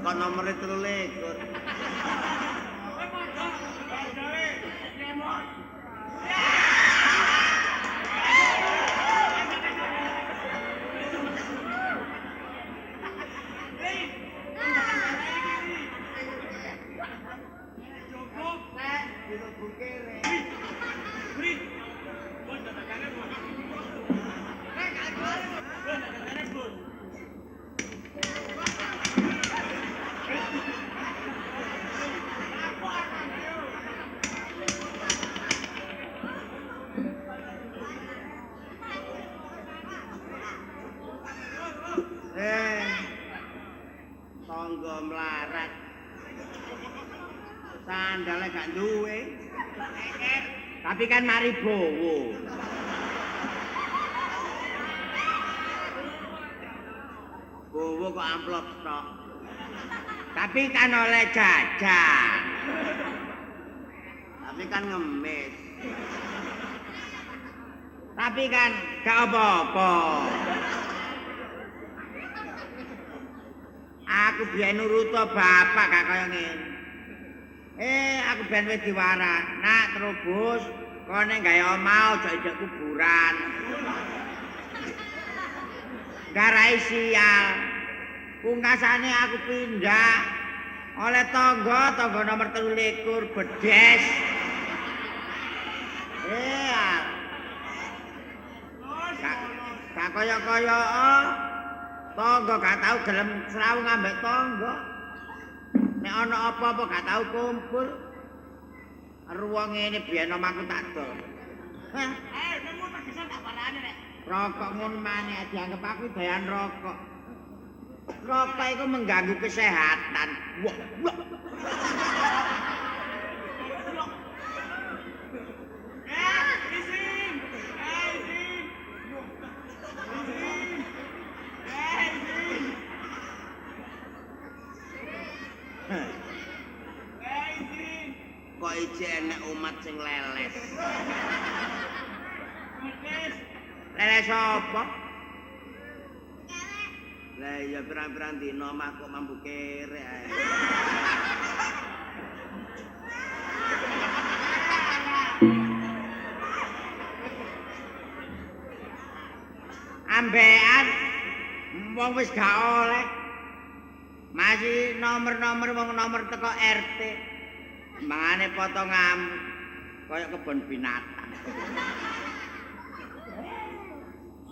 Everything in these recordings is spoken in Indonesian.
kok nomere 23. Tangga melarat. Sandale gak duwe. Tapi kan mari bowo. Bowo kok amplop tok. Tapi kan oleh jajan. Tapi kan ngemis. Tapi kan gak apa-apa. Aku biyen nurut bapak gak kaya ngene. Aku ben wis diwaras. Nak terobos kene gawe omah aja ijek kuburan. Garai sial. Pungkasane aku pindah oleh tangga nomor 23 bedes. Gak kaya-kaya tangga gak tau gelem srawung ambek tangga. Nek ana apa-apa gak tau kumpul. Ruang ngene biyen omahku tak dol. Nemu tegesan tak parane rek. Rokok ngono maneh dianggep aku doyan rokok. Rokok iku mengganggu kesehatan. Wah. Kok ije enek umat sing leles. Leles apa? Lah ya pirang-pirang dina omah kok mambu kerek ae. Ambekan wong wis gak oleh. Masih nomor-nomor wong nomor teko RT. Mangane potongan kaya kebon binatang.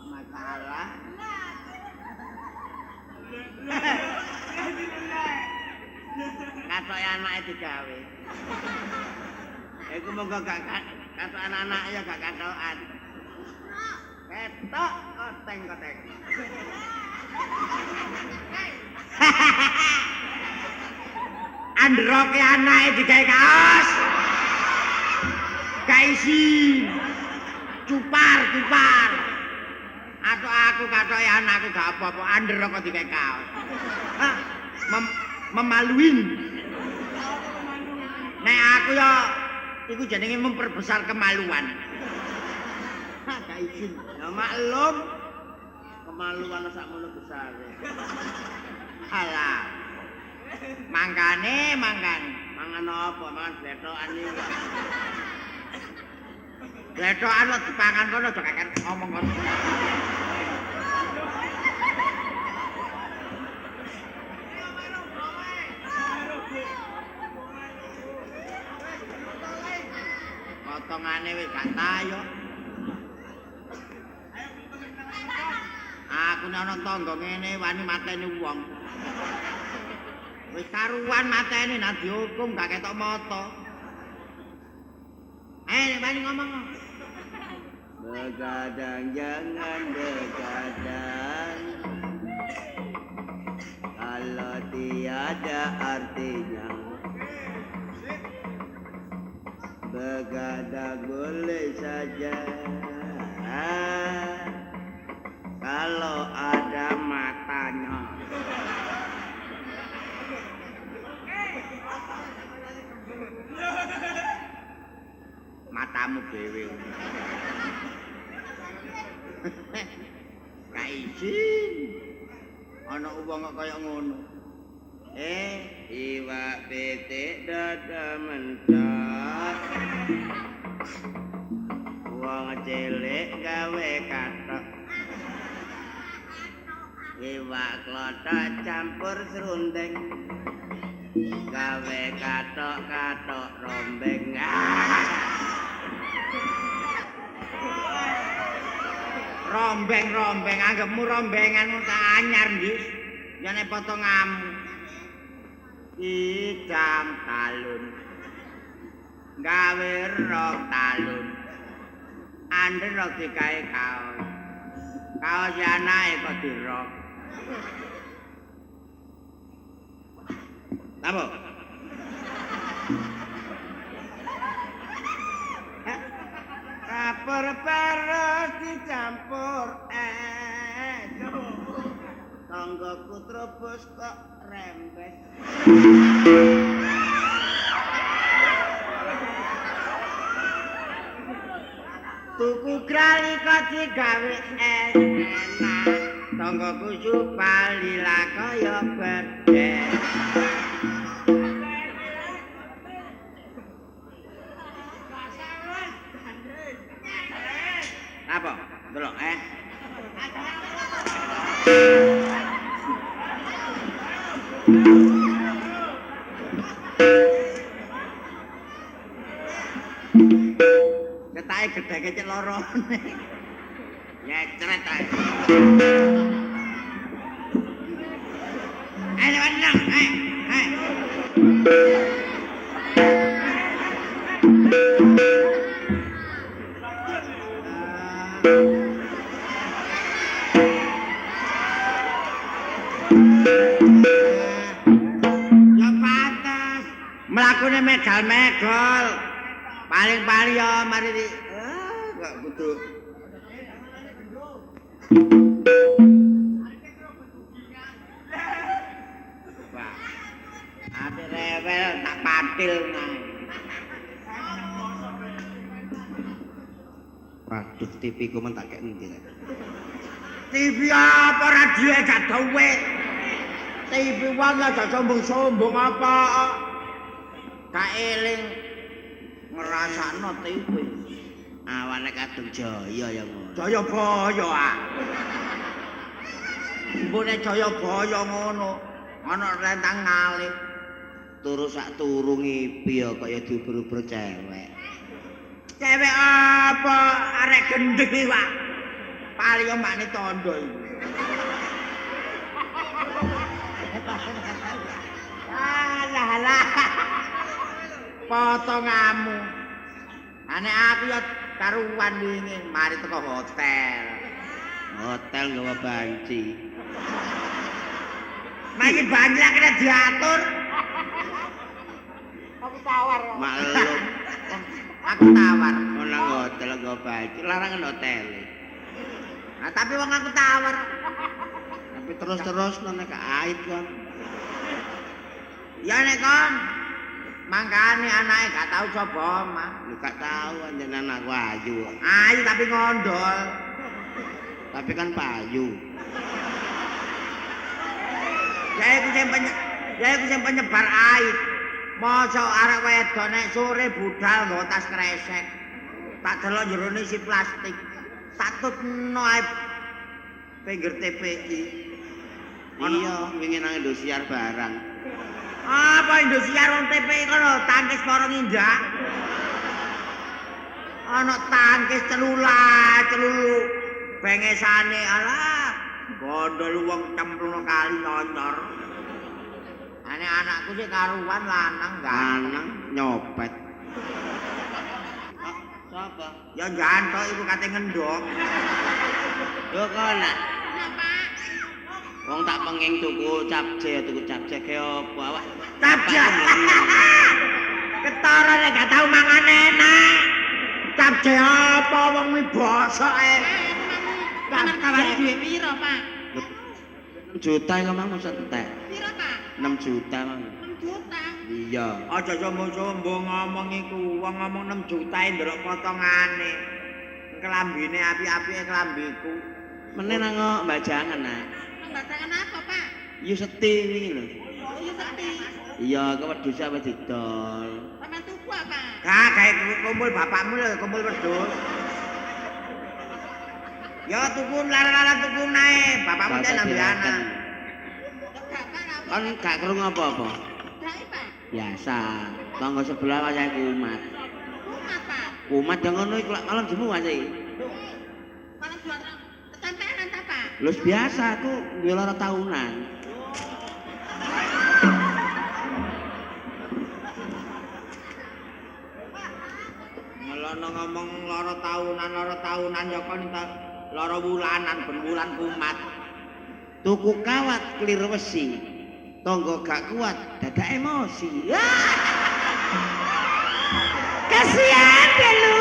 Masalah. Katoke anake digawe. Iku monggo gak katok anak ya gak katokan. Ketok koteng-koteng. Androke anake digawe kaos. Gak isi. Cupar. Atau aku katoke anakku gak apa-apa, androk kok digawe kaos. Memaluin. Nek aku ya iku jenenge memperbesar kemaluan. Gak izin. Ya maklum. Kemaluan sakmono besare. Alah. Mangkane. Mangan apa? Mangan blethokan iki. Blethokan kok dipangan kono aja kakek ngomong kono. Potongane wis gak tayo. Aku nek ana tangga ngene wani mateni wong. Wis karuan mateni nang dihukum gak ketok moto. Wani ngomong. Begadang jangan begadang. Kalau tiada artinya. Begadang boleh saja. Kalau ada matanya. Matamu dhewe. Gak izin. Ana wong kok kaya ngono. Iwak pitik dada mentok. Wong cilik gawe kathok. Iwak klothok campur serundeng. Gawe kathok-kathok rombeng. Rombeng-rombeng anggapmu rombengan tak anyar ndis. Jane potonganmu. Idam talun. Gawe rok talun. Andre rok digawe kaos. Kaos anake kok dirok. Apa? Kapur paros dicampur tanggaku trobos kok rembes. Tuku grali kok digawe enak tanggaku supali lah kaya bedek. Apa? Delok Ketake gedhe cek lorone. Nyecret ae. Ayo menang, ya pantes mlakune megal-megol paling-paling ya mari kok kudu Wah ate rewel tak patil nae. Waduh, TV ku men tak kek endi rek. TV apa radio gak duwe. TV wong aja sombong-sombong apa. Gak eling ngrasakno TV. Awane kadung jaya ya ngono. Jayabaya ah. Mbone Jayabaya ngono. Ana rentang ngalih. Turu sak turu ngipi ya kaya diuber-uber cewek. Cewek apa arek gendhe wae. Paling mbakne tondo iki. Alah. Potonganmu. Ane aku ya karuan wingi mari teko hotel. Hotel nggawa banci. Mari banci kena diatur. Aku tawar. Maklum. Aku tawar. Nang hotel nggawa banci, larangan hotel. Nah, tapi wong aku tawar. Tapi terus-terus nek ait kon. Ya nek kon mangkane anake gak tau coba omah. Lu gak tau anjen anakku ayu. Ayu tapi ngondol. Tapi kan payu. Ya iku sing penyebar aib. Mosok arek wedok nek sore budal nggo tas kresek. Tak delok jerone isi plastik. Tak tutno ae pinggir TPI. Iya, wingi nang Indosiar barang. Apa Indosiar wong TPI kono tangkis para ngindak. Ana tangkis celulu bengesane alah gondol wong cemplungno kali nyonyor. Ane anakku sih karuan lanang Lanang nyopet. Sapa? Ya jantok iku kate ngendok. Yo kono. Wong tak penging tuku capce ke opo awak. Capce. Ketara nek gak tau mangan enak. Capce apa wong mi bosoke. Anak kawan duwe piro, Pak? 6 juta kok mang mosok entek. Piro, Pak? 6 juta mang. 6 juta. Iya. Aja sombong-sombong ngomong iku. Wong ngomong 6 juta ndelok potongane. Kelambine api-apike kelambiku. Meneh nang Mbajangan, Nak. Pembatangan apa, Pak? Yo seti wingi lho. iya sepi. Iya, kewedhus wis didol. Sampeyan tuku apa? Kayak kumpul bapakmu lho, kumpul wedhus. Ya tuku lara-lara tuku nae, bapakmu Bapak ten ambil silakan. anak. Bapak apa? Kan gak krungu apa-apa. Dai, Pak. Biasa. Tangga sebelah wayahe kumat. Kumat, Pak. Kumat yang ngono iku lak malam jemu wae. Malam juara kesampean ta, Pak? Lus biasa aku duwe lara tahunan. Melono ngomong lara tahunan ya kon lara wulanan ben wulan kumat. Tuku kawat klir wesi. Tangga gak kuat, dadak emosi. Kasihan deh lu.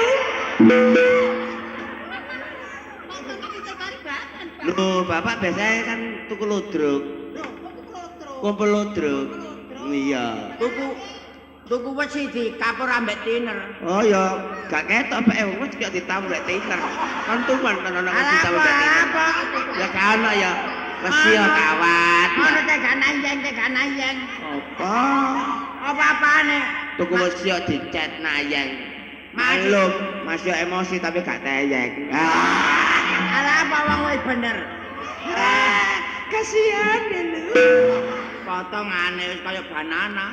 Monggo iki cekari badan, Pak. Loh, bapak biasanya kan tuku ludruk, Loh, kok klotro? kumpul ludruk. Iya. Tuku wesi di kapur ambek tiner. Oh ya, gak ketok pak wis gak ditamu lek tiner. Kan tuman kan ana wis ditamu lek tiner. Ya kan ya. Wesi ya kawat. Ono teh gak nayeng. Apa? Apa-apane? Tuku wesi ya dicet nayeng. Malum, masih emosi tapi gak teyeng. Ala apa wong wis bener. Kasihan lu. Potongane wis kaya banana.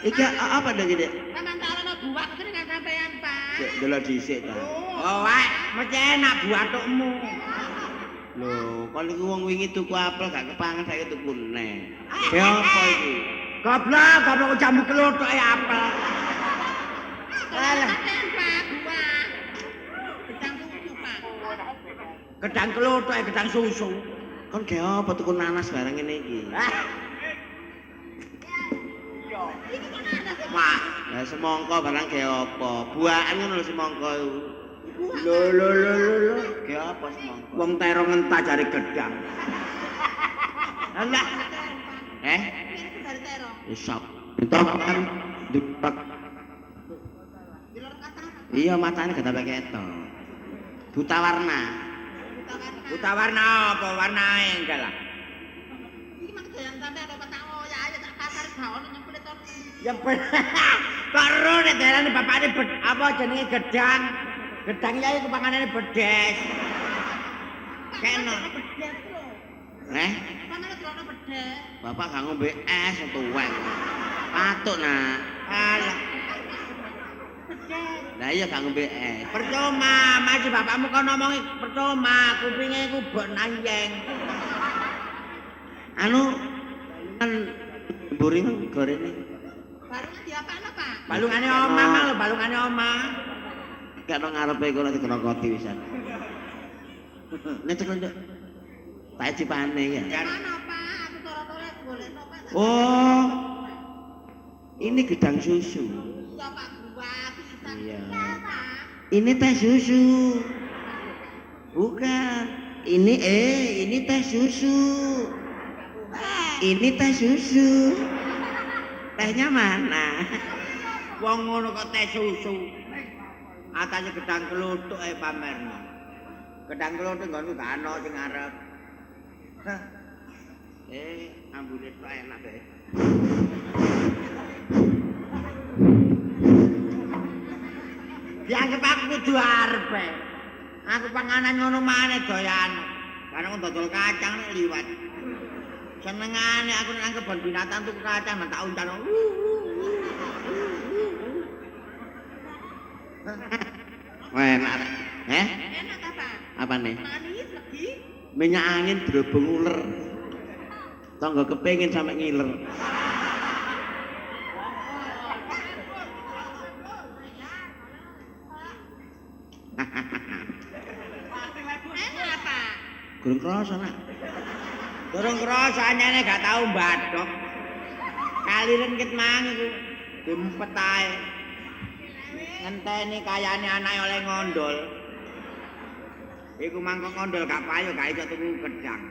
Iki apa dah gede? Sampeyan tak ana buah dengan sampean, Pak. Delok dhisik ta. Oh, wae, mesti enak buatukmu. Lho, kon iku wong wingi tuku apel gak kepangan saiki tuku neh. Ya apa iki? Goblok jamu kelothoke apel. Alah, Sampean, Pak, buah. Gedang susu, Pak. gedang kelothoke gedang susu. Kon ge apa tuku nanas barang ngene iki? Iki kok ana sih? Wah, Ya semangka barang ge apa? Buahan ngono lho semangka iku. lho. Ge apa semangka? Wong terong entah jari gedang. Alah, Iki dari terong. Isok. Entok kan dipak. Di lor kata. Iya matane gak tambah ketok. Buta warna. buta warna apa warnae enggak lah. Iki mang doyan sampean kok tak oyak ayo tak pasar gak ono nyemplit to. Ya bener. Kok ro nek darane bapakne apa jenenge gedang. Gedang ya iku panganane bedes. Kena. Bedes lho. Sampeyan dono bedes. Bapak gak ngombe es tuwek. Patuk nak. Alah, Bedes. Lah iya gak ngombe es. percuma, masih bapakmu kan ngomongi percuma, kupinge iku mbok nanyeng. Anu kan buring gorene. Baru diapakno, Pak? Balungane omah mah lho, balungane omah. Gak nang ngarepe kono dikrokoti wisan. Nek cekel nduk. Tak cipane ya. Mana, Pak? Aku toro-toro golekno, Pak. Oh. Ini gedang susu. Iya, Pak, buah pisan. Iya. Pak. Ini teh susu. Bukan. Ini teh susu. Ini teh susu. Tehnya mana? Wong ngono kok teh susu. Atase gedang kluthuk ae pamerno. Gedang kluthuk nggonku gak ana sing arep. Hah, Ambune kok enak deh. dianggep aku kudu arepe. Aku panganan ngono maneh doyan. Karena aku dodol kacang nek liwat. Senengane aku nek nang kebon binatang tuku kacang tak uncan. Wah, enak. Enak ta, Pak? Apa nih? Manis lagi. Minyak angin drobong uler. Tangga kepengin sampe ngiler. Enak, Pak. Gurung krasa nak. Durung krasa anyane gak tau mbadhok. Kaliren ket mang iku dimpet ae. Ngenteni kayane anake oleh ngondol. Iku mangkok ngondol gak payu gak iso tuku gedang.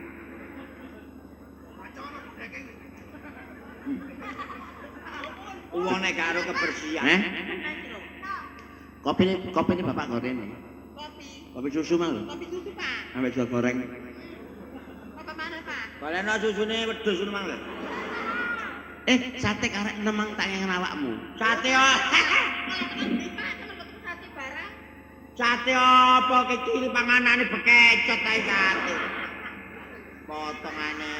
Uwone gak karo kebersihan. Kopi ini bapak goreng. Kopi. Kopi susu mah lho. Kopi susu, Pak. Sampai jual goreng. Apa mana, Pak? Baleno susune wedhus ngono mang lho. Sate karek nemang tak ngene awakmu. Sate Malah kena bisa temen betul sate barang. sate apa ki ciri panganane bekecot ae sate. Potongane.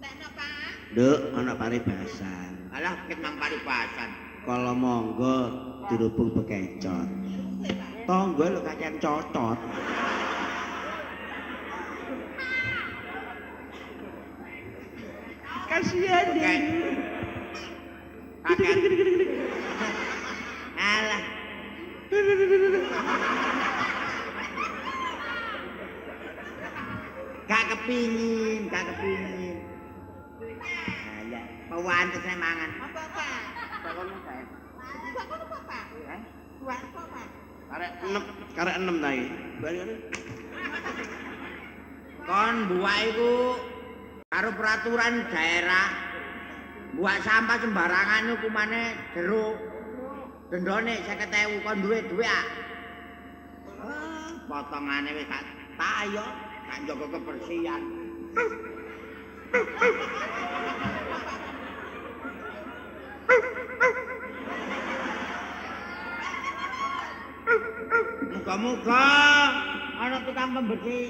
Tekno Pak. Nduk, ana paribasan. Alah ket mang paribasan. Kalau monggo dirubung bekecot. Tonggo lho kacang cocot. Kasihan Oke. dia. Kakek. Alah. Gak kepingin. Alah, pewantes saya mangan. Apa Pak? Pokoknya saya. Buat apa Pak? Buat apa Pak? Karek enem ta iki. Kon buak iku karo peraturan daerah buak sampah sembarangan hukumane jero dendone 50.000 kon duwe ah. Potongane wis tak tayo, tak njaga kebersihan. Muga-muga ana tukang pembersih.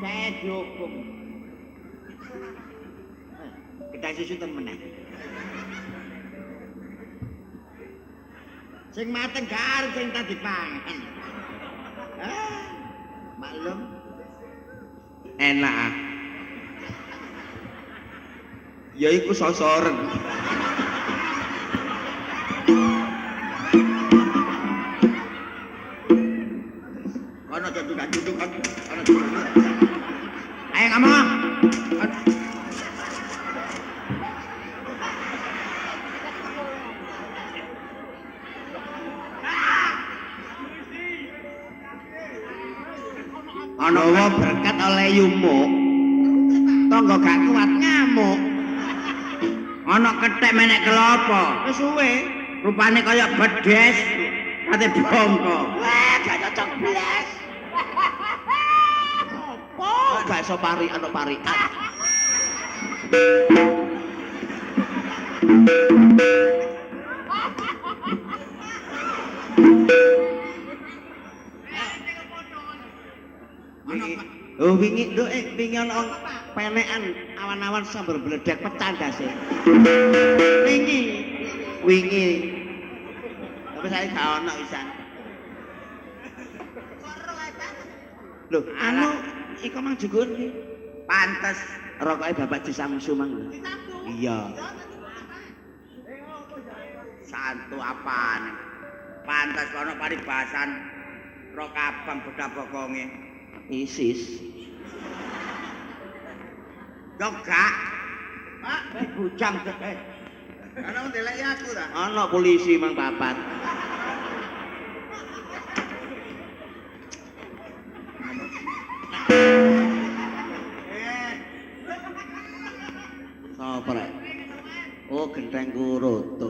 Saya dihukum. Kita susu temenan. Sing mateng gar sing tak dipangan. Maklum. Enak ah. Ya iku sosoren. Ana duduk kan. Ana duduk. Ayo ngomong. Ana Bawa berkat oleh yumuk. Tonggo gak kuat ngamuk. ana kethek menek kelopo. Wis suwe. Rupane kaya bedes. Kate bongko. Wah, gak cocok blas. Oh, gak iso parikan. Wingi nduk wingi ana penekan awan-awan sambar bledek pecah ndase. Wingi. Tapi saya gak ono wisan. Lho, anu iku mang jugun iki. Pantes Rokoke Bapak Jisamsu mang. Iya. santu apaan. Pantes kono paribasan rok abang beda bokonge. Isis. Yo gak. Pak, bujang deh. Ana ndeleki aku ta. Ana polisi mang papat. Sapa rek? Oh, gentengku roto.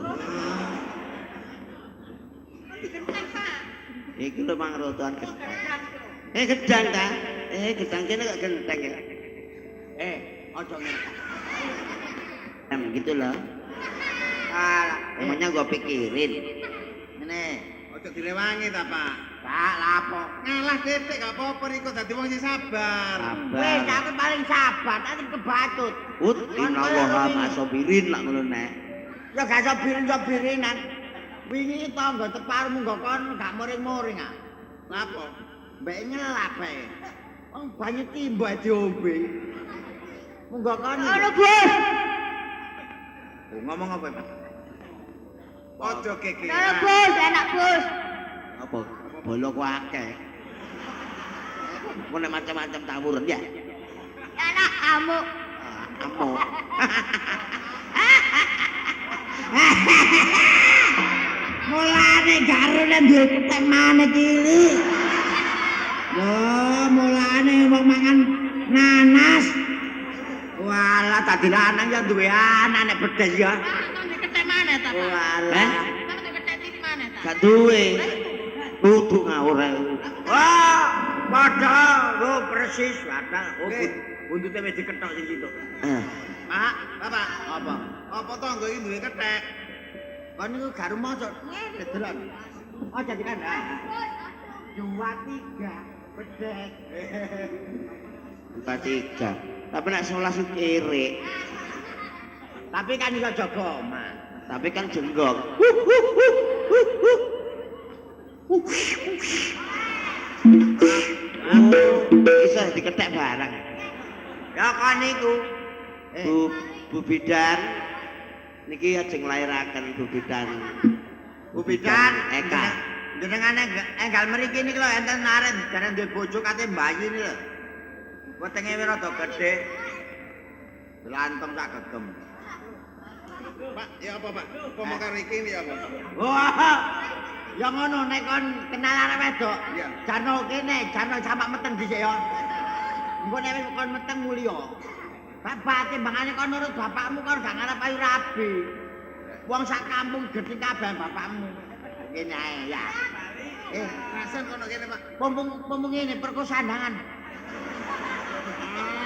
Iki lho mang rotoan genteng. Gedang ta? Gedang kene kok genteng ya. Ojo ngene. Gitu loh. Alah, Emangnya gua pikirin. ngene. Ojo direwangi ta, Pak. Pak, lapo. Ngalah titik gak apa-apa Riko dadi wong sing sabar. Wis Sabar. aku paling sabar, nanti kebatut. Ut innallaha masobirin nak ngono nek. Ya gak sobirin-sobirinan. Wingi tangga teparmu nggo kon gak muring-muring ah. Lapo? Mbek nyelap ae. Wong banyu timba diombe. Munggo kon. Ono, Bos. Ngomong apa, Pak? Ojo keke. Bos, enak, Bos. Apa? Bolo ku akeh. Kok nek macam-macam tawuran ya? Enak amuk. Amuk. Mulane garune duwe ketek maneh cili. Lho, mulane wong mangan nanas. Walah, dadi lanang ya duwe anak nek bedes ya. Nang diketek maneh ta, Pak? Walah. Nang diketek tiri maneh ta? Gak duwe. Kudu ngawur ae. Wah, padha lho persis padha. Oh, buntute wis diketok sing situ. Pak, Bapak, apa? Apa tangga iki duwe kethek? Kon niku gak rumah cok. Dedelan. Oh, jadi kan. 2 3 bedek. Buka 3. Tapi nek 11 ku kirik. Tapi kan iso jaga omah. Tapi kan jenggok. Bisa diketek barang. Ya kan niku. Bu Bidan niki ajeng nglairaken Bu Bidan. Bu Bidan Eka. Jenengane enggal mriki niki lho enten arep jare duwe bojo kate mbayi niki lho. Wetenge rada gedhe. Lantem sak gegem. Pak, ya apa Pak? Pemekar iki ya apa? Wah. Ya ngono nek kon kenal arek wedok. Iya. Jarno kene, jarno sampak meteng dhisik ya. Engko nek wis kon meteng mulya. Bapak timbangane kon nurut bapakmu kon gak ngarep ayu rabi. Wong sak kampung gedhe kabeh bapakmu. Kene ae ya. Rasen kono kene Pak. Pompong ngene perkosandangan.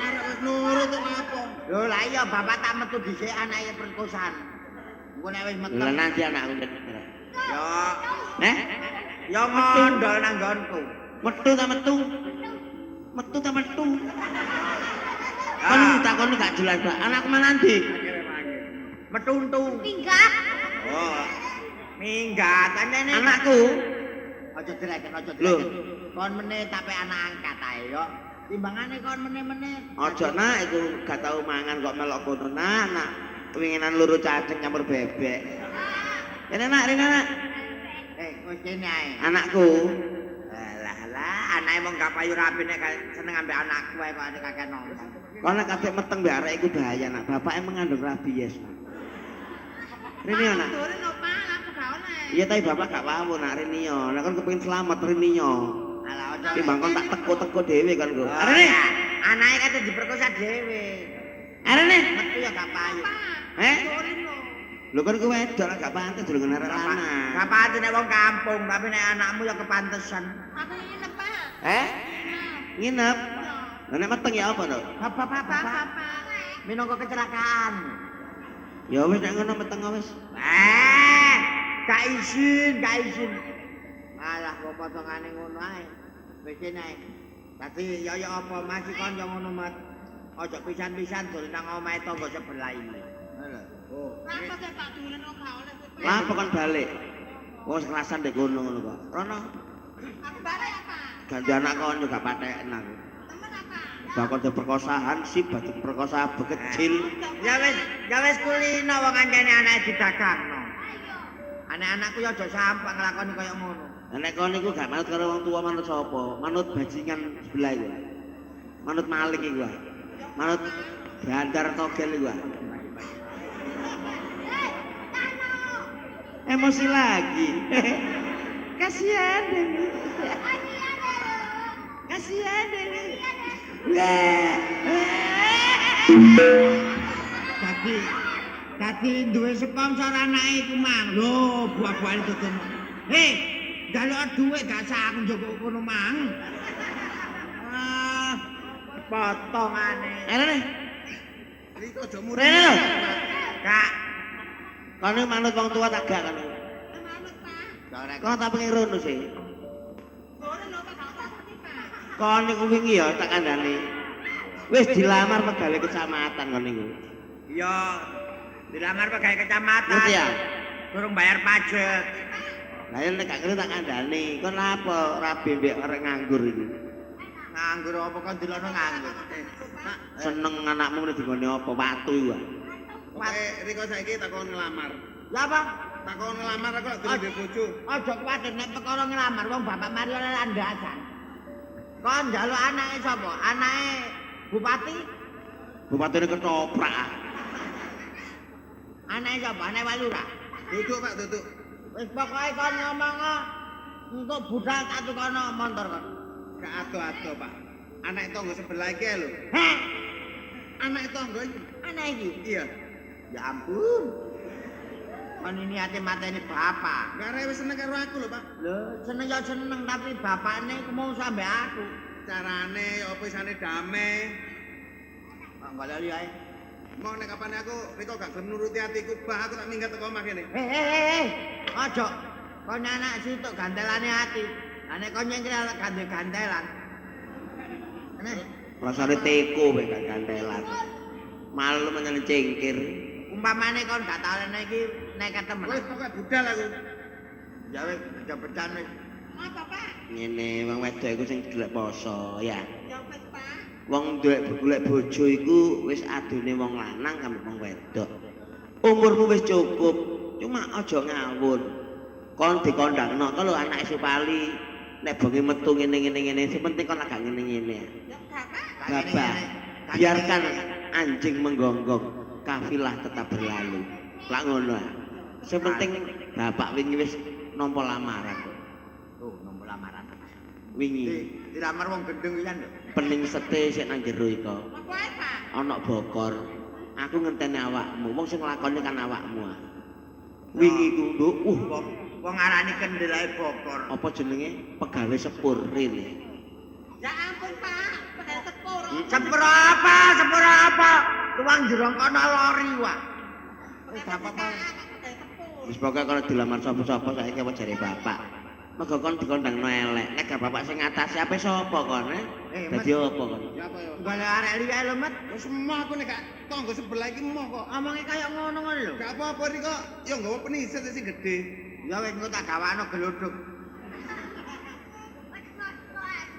Arek wis nurut kok apa? Lho lah iya bapak tak metu dhisik anake perkosaan. Engko nek wis meteng. Lah nanti anakku. Ya, Eh? ya mondol nang nggonku. Metu ta metu? Metu ta metu? Kon takoni gak jelas, Pak. Anakku mana ndi? Metuntu. Minggat. Oh. Minggat anene. Anakku. Aja direken, aja Lho. direken. Kon meneh tapi anak angkat ae yo. Timbangane kon meneh-meneh. Aja nak iku gak tau mangan kok melok kono nak. Winginan loro cacing nyampur bebek. Rene nak, Kowe kene ae. Anakku. Lah, anake mong gak payu rapi nek seneng ambek anakku ae kok nek kakek nonton. Kok nek kate meteng mbek arek iku bahaya nak. Bapake mengandung rabies. Rene yo nak. Dore no Pak, aku gak oleh. Iya tapi bapak gak paham nak Rene yo. Nek kon kepengin selamat Rene yo. Alah aja. Timbang kon tak teko-teko dhewe kan kok. Oh, Rene. ya. Anake kate diperkosa dhewe. Rene. Metu ya gak payu. Eh? Dore no. Lho kan kowe wedok lah gak pantes durung arek Gak lanang. pantes nek wong kampung, tapi nek anakmu ya kepantesan. Aku nginep Pak. Nginep. Lah nek meteng ya apa to? Bapak. Minangka kecelakaan. Ya wis nek ngono meteng wis. Gak izin. Malah kok potongane ngono ae. Wis kene ae. Dadi ya apa masih kon yo ngono mat. Aja pisan-pisan dolen nang omahe tangga sebelah iki. Lho. Oh. Apa sih Pak dolen kok gak oleh kowe? Lah apa kon balik? Wong kerasan ndek kono ngono kok. Rono Aku bare ya Pak. ganti anak kon juga patheken aku. Temen apa? Bakal perkosaan sih batu perkosa bekecil. Ya wis kulino wong kancane anake didagangno. Anak-anakku ya aja sampak nglakoni kaya ngono. Nek kon niku gak manut karo wong tua manut sapa? Manut bajingan sebelah iku. Manut maling iku. Manut bandar togel iku. Emosi lagi. Kasihan Dewi. Kasihan Dewi. Dadi duwe sponsor anake iku mang. Lho, buah-buahan dodon. Hei, njaluk dhuwit gak sak aku njogok kono mang. Potongane. Rene. Iki aja murah. Rene lho. Kak, Kono manut wong tua tak gak kono. Manut Pak. gorek. Kono tak pengen rono sih. Dore no Pak, gak ngerti Pak. Kono niku wingi ya tak kandhani. Wis dilamar pegawai kecamatan kono niku. Iya, dilamar pegawai kecamatan. Ngerti ya? Durung bayar pajak. Lah yen nek gak ngerti tak kandhani. Kon apa rabi mbek arek nganggur iki? Nganggur apa kon dilono nganggur. Seneng anakmu nek digone apa watu iku. Oke, Riko saiki takon ngelamar. Lah apa? Takon ngelamar aku lak duwe bojo. Aja kuwatir nek perkara ngelamar wong bapak Mario landasan. Kon njaluk anake sapa? Anake bupati? Bupatine ketoprak. Anake sapa? Anake Walura. Duduk Pak, duduk. Wis pokoke kon ngomong untuk budal tak tukono motor kon. Gak ado-ado Pak. Anak tangga sebelah iki lho. Heh, Anak tangga iki. anake iki. Iya. Ya ampun. Kon ini ate mateni bapak. Karek wis seneng karo aku lho, Pak. Lho, seneng ya seneng tapi bapakne mau sampe aku. Carane apa isane damai. Kok golek ae. Mau nek kapan aku riko gak gelem nuruti atiku, bah aku tak minggat teko omah kene. Ojo. Kon anak situk gantelane ati. Lah nek kon nyengkel gandel-gandelan. Nek Rasane teko wae gak gantelan. Malu menyang cengkir. umpamane kon gak talene iki nek ketemen. Wis pokoke budal aku. Ya wis kepecan wis. Apa, Pak? Ngene wong wedok iku sing golek poso ya. Ya wis, Pak. Wong golek bojo iku wis adune wong lanang karo wong wedok. Umurmu wis cukup, cuma aja ngawur. Kon dikondangno to lho anake Supali. Nek bengi metu ngene, sing penting kon agak ngene-ngene. Ya Bapak. Bapak, biarkan anjing menggonggong, kafilah tetap berlalu. Lak ngono. Sing penting bapak wingi wis nampa lamaran. Tuh, nomor lamaran. Wingi Dilamar wong gendeng iki kan lho. pening sete sik nang jero iko. Apa ae, Pak? Ana bokor. Aku ngenteni awakmu, wong sing nglakoni kan awakmu. Wingi ku nduk, Wong arani kendel ae bokor. apa jenenge? Pegawe sepur rene. Ya ampun, Pak. Pakai sepur. Sepur apa? Sepur apa? Tuang jerong kono lori wae. Wis apa-apa. Pakai sepur. Wis pokoke kalau dilamar sapa-sapa saiki apa jare bapak. Mergo kon dikondangno elek. Nek gak bapak sing ngatasi ape sapa kon, eh? Dadi apa kon? Ya apa ya? Golek arek liya lho, Mat. Wis emoh aku nek gak tangga sebelah iki emoh kok. Omonge kaya ngono lho. Gak apa-apa riko, ya nggawa peniset sing gedhe. Ya wis engko tak gawakno gelodhok.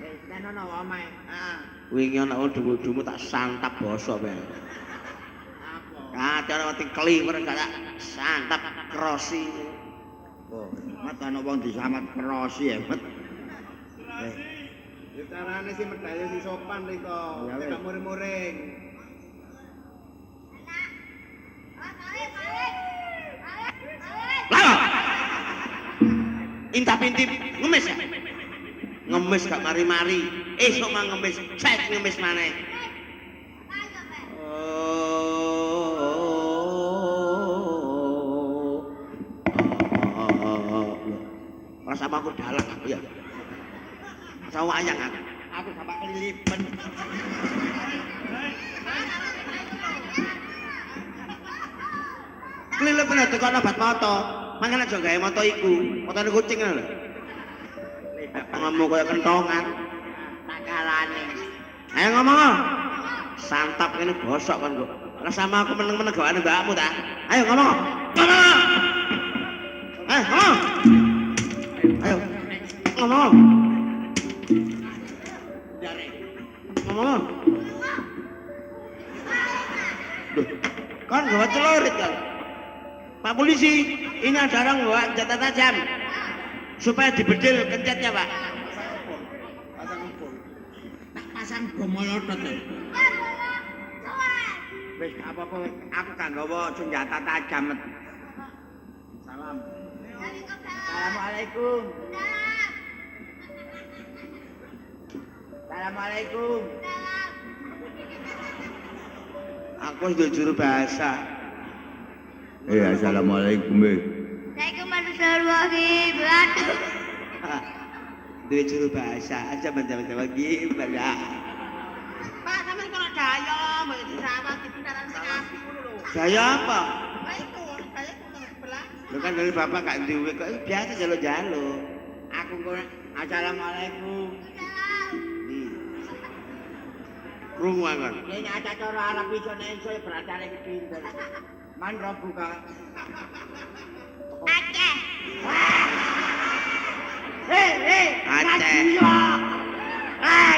Wis tenono omae. Heeh. Wingi ana wong dhuwur-dhuwur tak santap basa wae. Apa? Ah, cara mati kliwer gak tak santap krosi. Oh, Mat ana wong disamat krosi ya, Mat. Ya carane sih medale di sopan riko. Ya, Nek wis. gak muring-muring. Lah. Intip-intip ngemis ya. Ngemis gak mari-mari. Esuk mah ngemis, set ngemis maneh. Rasa aku dalang aku ya. Rasa wayang aku. Aku sampe kelilipen. Kelilip bener tekan obat moto. Mangkene aja gawe moto iku. Motone kucing ngono lho. Ngomong kaya kentongan. Tak kalane. Ayo ngomong. Santap kene bosok kan kok. Ora sama aku meneng-meneng gawane mbakmu ta. Ayo ngomong. Ngomong. Ngomong. Ayo. Ngomong. Jare. Ngomong. Duh, kan gak celurit kan. Pak polisi, ini ada orang bawa senjata tajam. Supaya dibedil kencetnya, Pak. Pasang empul. Tak pasang bom molotov. Wis gak apa-apa, aku gak nggawa senjata tajam. Salam. Assalamualaikum. Assalamualaikum. Aku sudah juru bahasa. Assalamualaikum. Dua juru bahasa aja menjawab gimana? Pak, sampeyan kok daya, mbok dirawat di pindaran sing api ngono lho. Saya apa? Lah iku, saya kok nang sebelah. Lu kan dari bapak gak duwe kok biasa jalo-jalo. Aku kok assalamualaikum. Krungu kan. Ya nyata cara Arab iso nek iso beracare kepinter. Man ro buka. Aceh. Hei, Aceh. Nadia.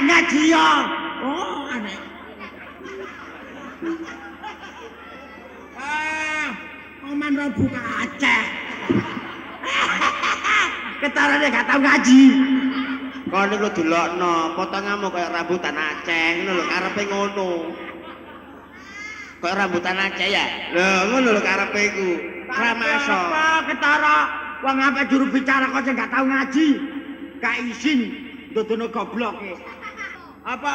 Nadia. Oh, aneh. Man ro buka Aceh. Ketarane gak tau ngaji. Kon niku delokno, potonganmu kaya rambutan Aceh, ngono lho karepe ngono. Kaya rambutan Aceh ya. Lho, ngono lho karepe iku. Ora masuk. Apa ketara wong apa juru bicara kok sing gak tau ngaji. Gak izin dodono goblok e. Apa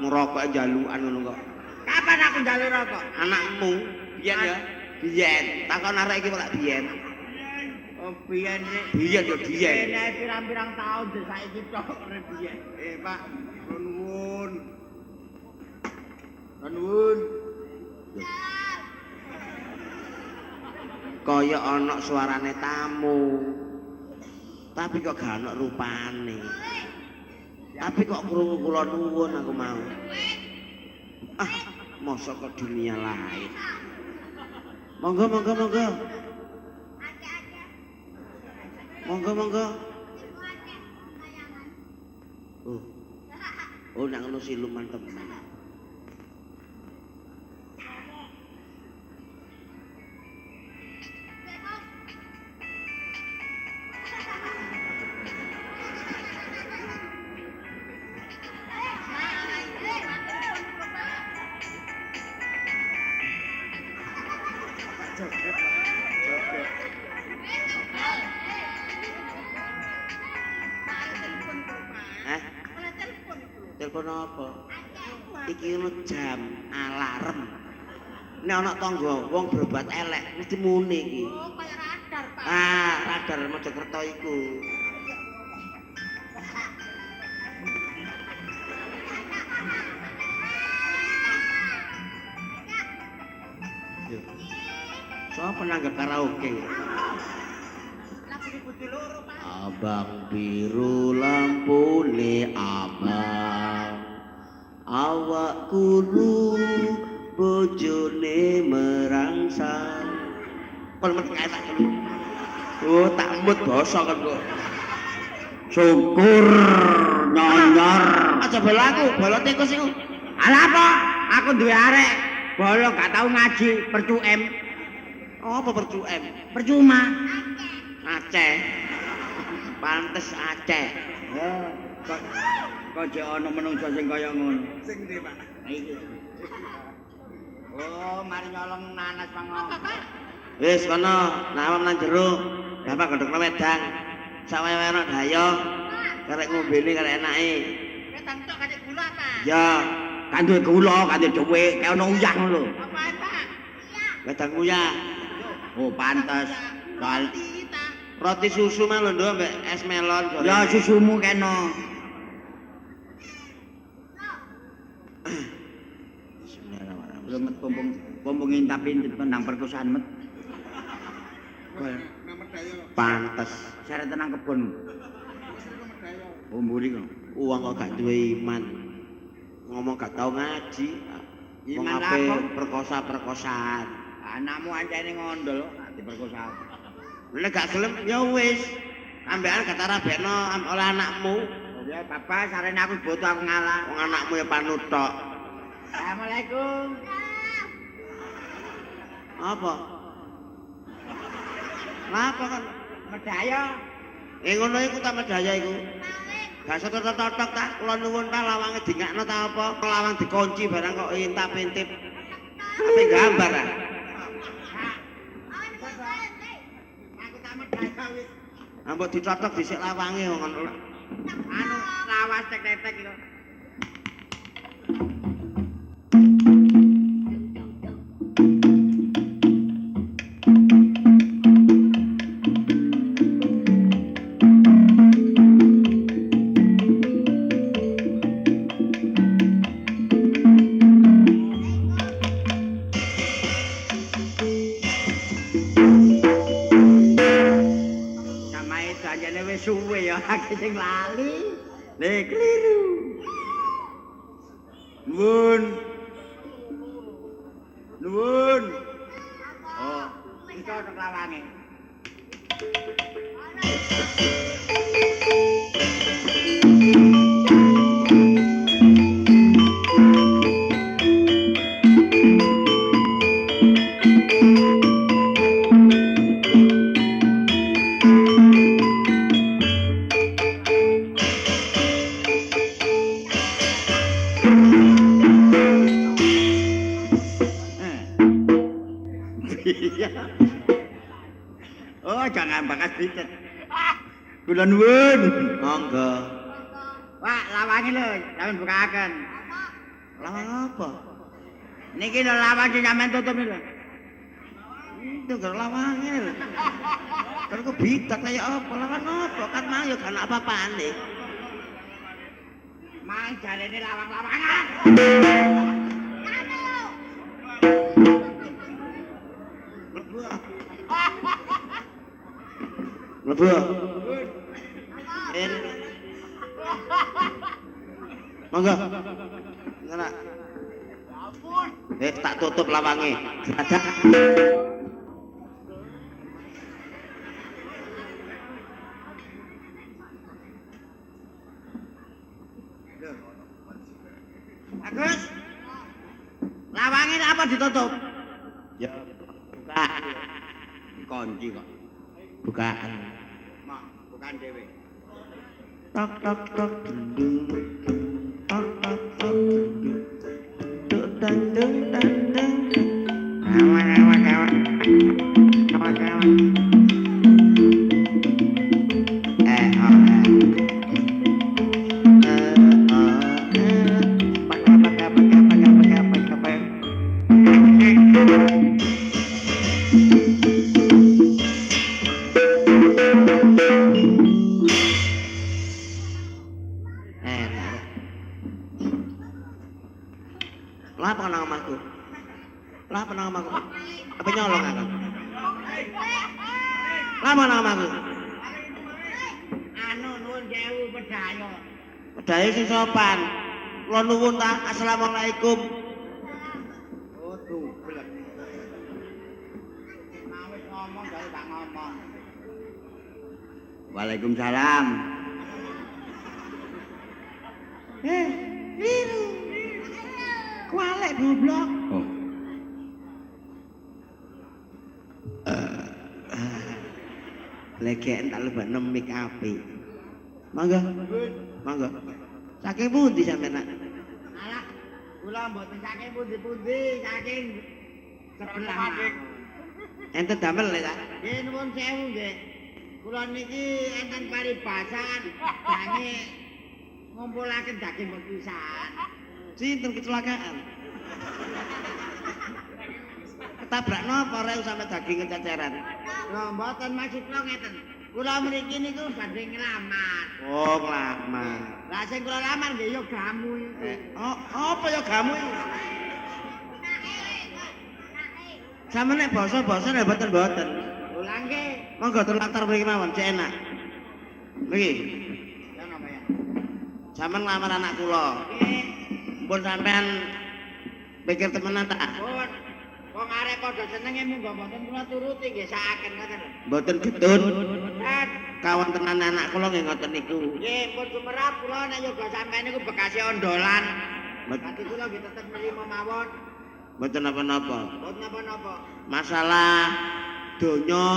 Ngerokok jalukan ngono kok. kapan aku njaluk rokok? Anakmu biyen ya. Biyen. Takon arek iki kok biyen. Oh, biyen rek. Biyen yo diyen. Nek pirang-pirang taun dhewe saiki tok rek biyen. Pak, nuwun. Nuwun. Kaya ana suarane tamu. Tapi kok gak ana rupane. Tapi kok krungu kula nuwun aku mau. Ah, mosok kok dunia lain. Monggo, monggo, monggo. Monggo, monggo. Oh, nak ngono siluman temen. Telepon apa? Iki ngono jam alarm. Nek ana tangga wong berbuat elek mesti muni iki. Oh, kaya radar, Pak. Ah, radar Mojokerto iku. Sopo nanggap karaoke? Lagu dipuji loro, Pak. Abang biru lampune abang, awak kudu bojone merangsang. Kon mesti enak dulu. Oh, tak mut basa kan kok. Syukur nyonyor. Aja bola aku, bola tikus iku. Ala apa? Aku duwe arek. Bolong gak tau ngaji, percuem. Apa percuem? Percuma. Aceh. Pantes Aceh. Ya, kok jek ana menungso sing kaya ngono. Sing ndi, Pak? Iki. Oh, mari nyolong nanas Apa, pango. Pak? Wis kono, nawam nang jero. Bapak gondokno wedang. Sawewe ana dayo. Karek ngombene karek enake. Wedang tok kaya gula, Pak. Ya, Kan duwe gula, kan duwe dhuwit, kaya ono uyah ngono lho. Apa, Pak? wedang uyah. Oh, pantes. Soal Kita. Roti susu mah lho nduk mbek es melon. ya susumu kena. Bismillahirrahmanirrahim. Belum met pompong intip nang perkosaan met. Nomor dayo. Pantes. Syarat tenang kebon. Nomor dayo. Oh, mburi kok. Uang kok gak duwe iman. Ngomong gak tau ngaji. Wong Iman ape apa? perkosa-perkosaan. Anakmu ancene ngondol diperkosa. Nek gak gelem ya wis. Ambekan gak tarabekno oleh anakmu. Oh, ya bapak sarene aku boto aku ngalah. Wong anakmu ya panut tok. Assalamualaikum. Apa? Lapa kan? Medaya. Ngono iku ta medaya iku. Gak setok-setok ta, kula nuwun ta lawange dingakno ta apa? Lawang dikunci barang kok intip-intip. Ape gambar ah. Aku tak medaya wis. Ambok dicocok dhisik lawange ngono. Anu lawas tek-tek lho. Samae janjane wis suwe ya akeh sing lali. Le kliru. Nuwun. Nuwun. Oh, iso tok lawange. Iya. Oh, jangan bakas dikit. Kula nuwun. Monggo. Pak, lawange lho, sampeyan bukaken. Lawang apa? Niki lho lawang sing sampeyan tutup lho. Itu gak lawange lho. Kan ku bidak kaya apa lawan apa kan mang ya gak apa-apane. Mang jarene lawang-lawangan. Mlebu. Monggo. Ngene. Tak tutup lawange. Dadak. Agus. Lawange apa ditutup? Ya buka. Kunci kok. Bukaan. Mak, bukan dhewe. Tok tok tok dung tok tok tok dung duk dang dung dang dang awan awan awan awan awan Lah apa nang omahku? Lah apa nang omahku? Apa nyolong aku? Lah apa nang omahku? Anu nuwun sewu pedhayo. Pedhae sing sopan. Kula nuwun ta. Assalamualaikum. Oh, dublek. Mau wis ngomong dari tak ngomong. Waalaikumsalam. Liru. Kualek goblok. Oh. Legek tak lebokno mik apik. Monggo. Monggo. Saking pundi sampeyan nak? Alah, kula mboten saking pundi-pundi, saking sebelah mawon. Enten damel lho ta? Nggih nuwun sewu nggih. Kula niki enten paribasan dange ngumpulaken daging pisan. Sinten kecelakaan? Ketabrak napa rek sampe daging kececeran? Lho mboten maksud kula ngeten. Kula mriki niku badhe nglamar. Oh, nglamar. Lah sing kula lamar nggih ya gamu iki. Oh, apa ya gamu iki? Sampe nek basa-basa nek boten-boten. Lha nggih. Monggo terlantar mriki mawon, cek enak. Niki, Ya napa ya? sampean nglamar anak kula. Nggih. Pun sampean pikir temenan ta? Pun wong arek padha senenge munggo mboten kula turuti nggih saken ngoten lho. Mboten getun. Kan Kawan tenan anak kula nggih ngoten niku. nggih pun sumerap kula nek yoga sampeyan niku bekasi ondolan. Mboten Dadi kula nggih tetep nrimo mawon. mboten napa-napa. Mboten napa-napa. Masalah donya,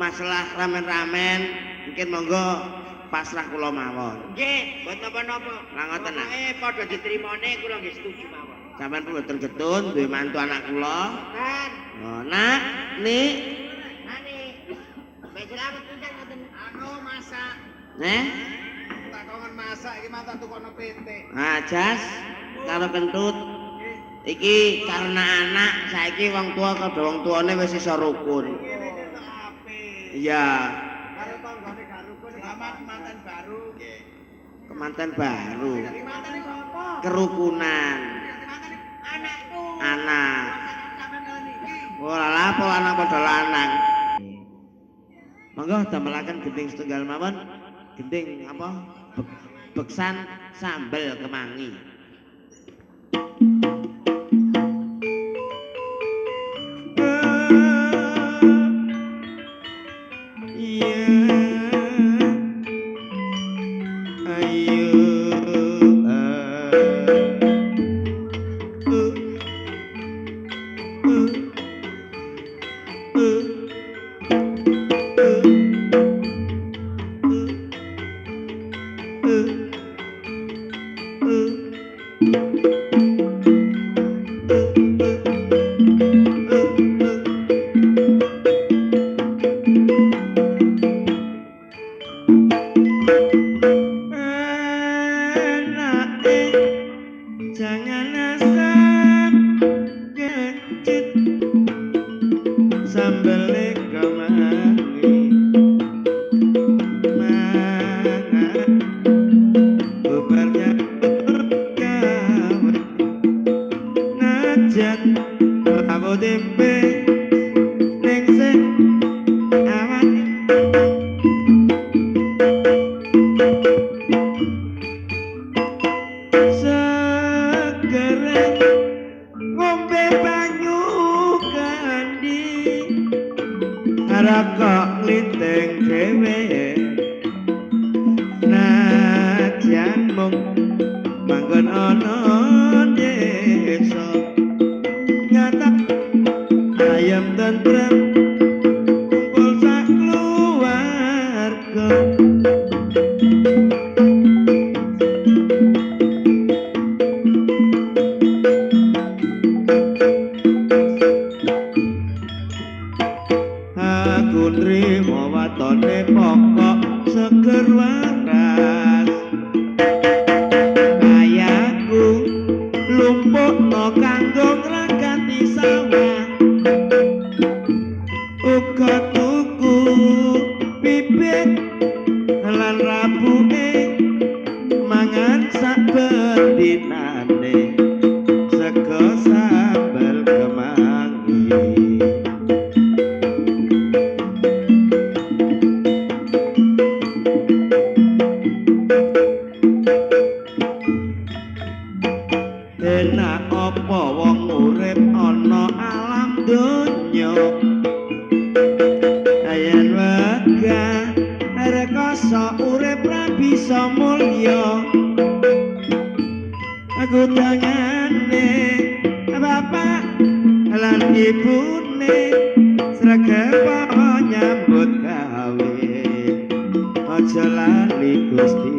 masalah ramen-ramen, mungkin monggo pasrah kula mawon. Nggih, mboten napa-napa. Lah ngoten, Nak. Pokoke padha ditrimone kula nggih setuju mawon. Sampeyan pun mboten getun duwe mantu anak kula. Kan, Oh, Nak, Nik. nani. Mbak Selamat pisan ngoten. Aku masak. Neh, Tak kongen masak iki mantan tukono PT. ajas karo kentut. Iki karena anak saiki wong tua kada wong tuane wis iso rukun. Iya, Karo tanggane gak rukun Selamat mantan baru. kemanten baru. mantan iki apa? Kerukunan Anakku. anak. Sampeyan kalian iki. Ora lapo anak padha lanang. Monggo damelaken gending setunggal mawon. Gending apa? Beksan sambel kemangi. tempe ning sing awake segere ngombe banyu kandi rokok linteng dhewe najan mung manggon ana desa nyata ayam tentrem kumpul sak keluarga aku nrimo watone pokok seger waras kayaku lumpukno kanggo ngragati sawah uga tuku bibit lan rabuke mangan sak bendinane sego sambel kemangi enak apa wong urip ana alam donya ayen wegah rekoso urip ra bisa mulya aku tangane bapak lan ibune sregep nyambut gawe aja lali Gusti